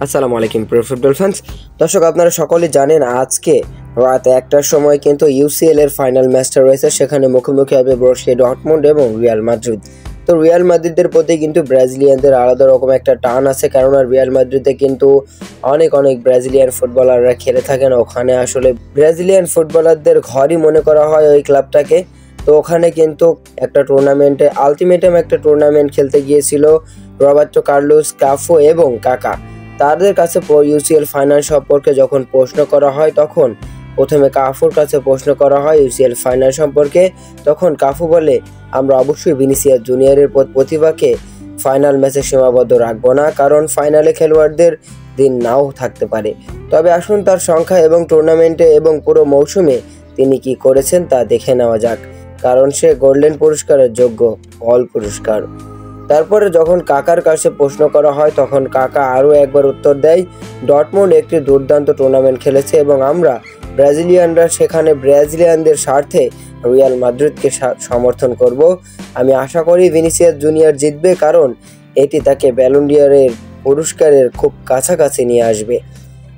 আসসালামু আলাইকুম প্রিয় ফুটবল ফ্যান্স। দর্শক, আপনারা সকলেই জানেন আজকে রাত 1টার সময় কিন্তু ইউসিএল এর ফাইনাল ম্যাচটা রয়েছে। সেখানে মুখোমুখি হবে বরুসিয়া ডর্টমুন্ড এবং রিয়াল মাদ্রিদ। তো রিয়াল মাদ্রিদের প্রতি কিন্তু ব্রাজিলিয়ানদের আলাদা রকম একটা টান আছে, কেননা রিয়াল মাদ্রিদে কিন্তু অনেক ব্রাজিলিয়ান ফুটবলাররা খেলে থাকেন। ওখানে আসলে ব্রাজিলিয়ান ফুটবলারদের ঘরই মনে করা হয় ওই ক্লাবটাকে। তো ওখানে কিন্তু একটা টুর্নামেন্টে আলটিমেটাম একটা টুর্নামেন্ট খেলতে গিয়েছিল রবার্টো কার্লোস, কাফু এবং কাকা। তাদের কাছে ইউসিএল ফাইনাল সম্পর্কে যখন প্রশ্ন করা হয়, তখন প্রথমে কাফুর কাছে প্রশ্ন করা হয় ইউসিএল ফাইনাল সম্পর্কে। তখন কাফু বলে, আমরা অবশ্যই ভিনিসিয়াস জুনিয়রের প্রতিভাকে ফাইনাল ম্যাচে সীমাবদ্ধ রাখবো না, কারণ ফাইনালে খেলোয়াড়দের দিন নাও থাকতে পারে। তবে আসুন তার সংখ্যা এবং টুর্নামেন্টে এবং পুরো মৌসুমে তিনি কি করেছেন তা দেখে নেওয়া যাক, কারণ সে গোল্ডেন পুরস্কারের যোগ্য, অল পুরস্কার। তারপরে যখন কাকার কাছে প্রশ্ন করা হয়, তখন কাকা আরও একবার উত্তর দেয়, ডর্টমুন্ড একটি দুর্দান্ত টুর্নামেন্ট খেলেছে এবং আমরা ব্রাজিলিয়ানরা সেখানে ব্রাজিলিয়ানদের স্বার্থে রিয়াল মাদ্রিদকে সমর্থন করব। আমি আশা করি ভিনিসিয়াস জুনিয়র জিতবে, কারণ এটি তাকে ব্যালন ডি'অরের পুরস্কারের খুব কাছাকাছি নিয়ে আসবে।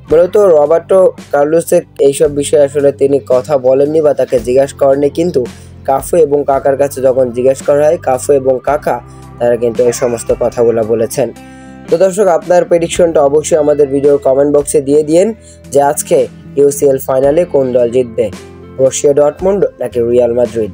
মূলত রবার্টো কার্লোসের এইসব বিষয়ে আসলে তিনি কথা বলেননি বা তাকে জিজ্ঞাসা করেননি, কিন্তু কাফু এবং কাকার কাছে যখন জিজ্ঞেস করা হয়, কাফু এবং কাকা তারা কিন্তু এই সমস্ত কথাগুলো বলেছেন। তো দর্শক, আপনার প্রেডিকশনটা অবশ্যই আমাদের ভিডিওর কমেন্ট বক্সে দিয়ে দিন যে আজকে ইউসিএল ফাইনালে কোন দল জিতবে, বরুসিয়া ডর্টমুন্ড নাকি রিয়াল মাদ্রিদ।